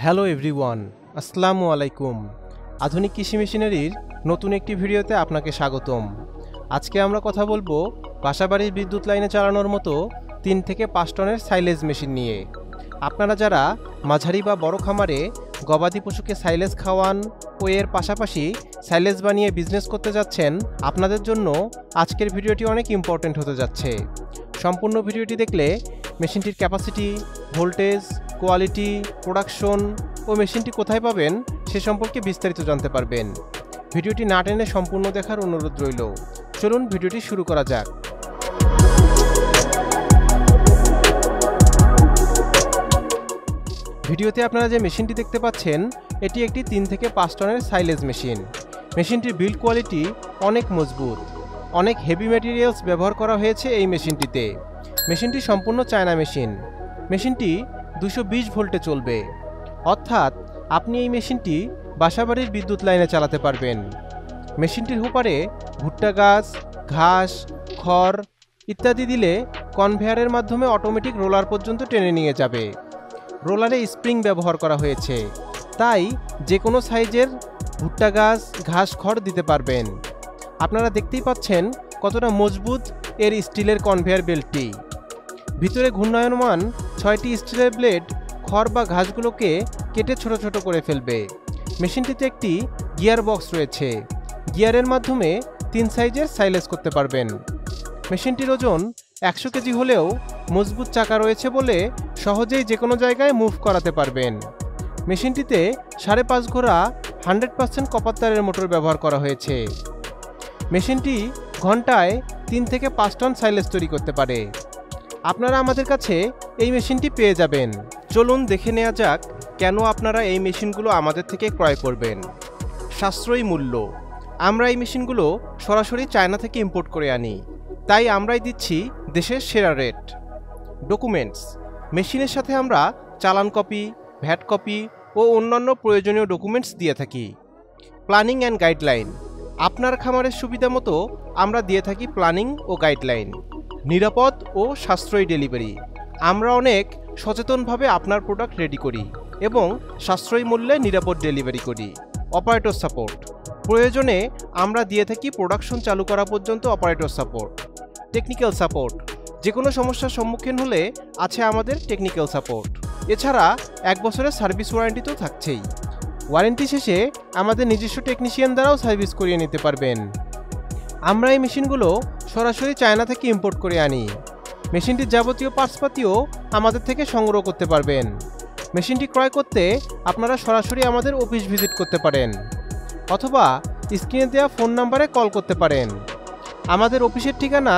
Hello everyone, আসসালামু আলাইকুম। আধুনিক কৃষি মেশিনারির নতুন একটি ভিডিওতে আপনাকে স্বাগতম। আজকে আমরা কথা বলবো বাসাবাড়ির বিদ্যুৎ লাইনে চালানোর মতো 3 থেকে 5 টনের সাইলেজ মেশিন নিয়ে। আপনারা যারা মাঝারি বা বড় খামারে গবাদি পশুকে সাইলেজ খাওয়ান ও এর পাশাপাশি সাইলেজ বানিয়ে বিজনেস করতে যাচ্ছেন, আপনাদের জন্য আজকের ভিডিওটি অনেক ইম্পর্টেন্ট হতে যাচ্ছে। সম্পূর্ণ ভিডিওটি দেখলে মেশিনটির ক্যাপাসিটি, ভোল্টেজ, কোয়ালিটি, প্রোডাকশন ও মেশিনটি কোথায় পাবেন সে সম্পর্কে বিস্তারিত জানতে পারবেন। ভিডিওটি না টেনে সম্পূর্ণ দেখার অনুরোধ রইল। চলুন ভিডিওটি শুরু করা যাক। ভিডিওতে আপনারা যে মেশিনটি দেখতে পাচ্ছেন, এটি একটি 3 থেকে 5 টনের সাইলেজ মেশিন। মেশিনটির বিল্ড কোয়ালিটি অনেক মজবুত, অনেক হেভি ম্যাটেরিয়ালস ব্যবহার করা হয়েছে এই মেশিনটিতে। মেশিনটি সম্পূর্ণ চায়না মেশিন। মেশিনটি 220 ভোল্টে চলবে, অর্থাৎ আপনি এই মেশিনটি বাসাবাড়ির বিদ্যুৎ লাইনে চালাতে পারবেন। মেশিনটির হুপারে ভুট্টা গাছ, ঘাস, খড় ইত্যাদি দিলে কনভেয়ারের মাধ্যমে অটোমেটিক রোলার পর্যন্ত টেনে নিয়ে যাবে। রোলারে স্প্রিং ব্যবহার করা হয়েছে, তাই যে কোনো সাইজের ভুট্টা গাছ, ঘাস, খড় দিতে পারবেন। আপনারা দেখতেই পাচ্ছেন কতটা মজবুত এর স্টিলের কনভেয়ার বেল্টটি। ভিতরে ঘূর্ণায়মান 6টি স্টিলের ব্লেড খড় বা ঘাসগুলোকে কেটে ছোট ছোট করে ফেলবে। মেশিনটিতে একটি গিয়ার বক্স রয়েছে, গিয়ারের মাধ্যমে 3 সাইজের সাইলেজ করতে পারবেন। মেশিনটির ওজন 100 কেজি হলেও মজবুত চাকা রয়েছে বলে সহজেই যে কোনো জায়গায় মুভ করাতে পারবেন। মেশিনটিতে 5.5 ঘোড়া 100% কপার তারের মোটর ব্যবহার করা হয়েছে। মেশিনটি ঘন্টায় 3 থেকে 5 টন সাইলেজ তৈরি করতে পারে। আপনারা আমাদের কাছে এই মেশিনটি পেয়ে যাবেন। চলুন দেখে নেওয়া যাক কেন আপনারা এই মেশিনগুলো আমাদের থেকে ক্রয় করবেন। সাশ্রয়ী মূল্য। আমরা এই মেশিনগুলো সরাসরি চায়না থেকে ইম্পোর্ট করে আনি, তাই আমরাই দিচ্ছি দেশের সেরা রেট। ডকুমেন্টস। মেশিনের সাথে আমরা চালান কপি, ভ্যাট কপি ও অন্যান্য প্রয়োজনীয় ডকুমেন্টস দিয়ে থাকি। Planning and guideline. আপনার খামারের সুবিধা মতো আমরা দিয়ে থাকি প্ল্যানিং ও গাইডলাইন। নিরাপদ ও সাশ্রয়ী ডেলিভারি। আমরা অনেক সচেতনভাবে আপনার প্রোডাক্ট রেডি করি এবং সাশ্রয়ী মূল্যে নিরাপদ ডেলিভারি করি। Operator support. প্রয়োজনে আমরা দিয়ে থাকি প্রোডাকশন চালু করা পর্যন্ত অপারেটর সাপোর্ট। Technical support. যে কোনো সমস্যার সম্মুখীন হলে আছে আমাদের টেকনিক্যাল সাপোর্ট। এছাড়া 1 বছরের সার্ভিস ওয়ারেন্টি তো থাকছেই। ওয়ারেন্টি শেষে আমাদের নিজস্ব টেকনিশিয়ান দ্বারাও সার্ভিস করিয়ে নিতে পারবেন। আমরা এই মেশিনগুলো সরাসরি চায়না থেকে ইম্পোর্ট করে আনি। মেশিনটির যাবতীয় পার্টসপাতিও আমাদের থেকে সংগ্রহ করতে পারবেন। মেশিনটি ক্রয় করতে আপনারা সরাসরি আমাদের অফিস ভিজিট করতে পারেন অথবা স্ক্রিনে দেওয়া ফোন নাম্বারে কল করতে পারেন। আমাদের অফিসের ঠিকানা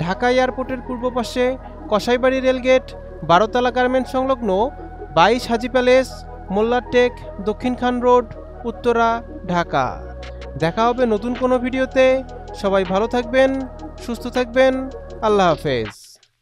ঢাকা এয়ারপোর্টের পূর্ব পাশে কসাইবাড়ি রেলগেট, 12 তলা গার্মেন্ট সংলগ্ন 22 হাজি প্যালেস, মোল্লার টেক, দক্ষিণ খান রোড, উত্তরা, ঢাকা। দেখা হবে নতুন কোনো ভিডিওতে। সবাই ভালো থাকবেন, সুস্থ থাকবেন। আল্লাহ হাফেজ।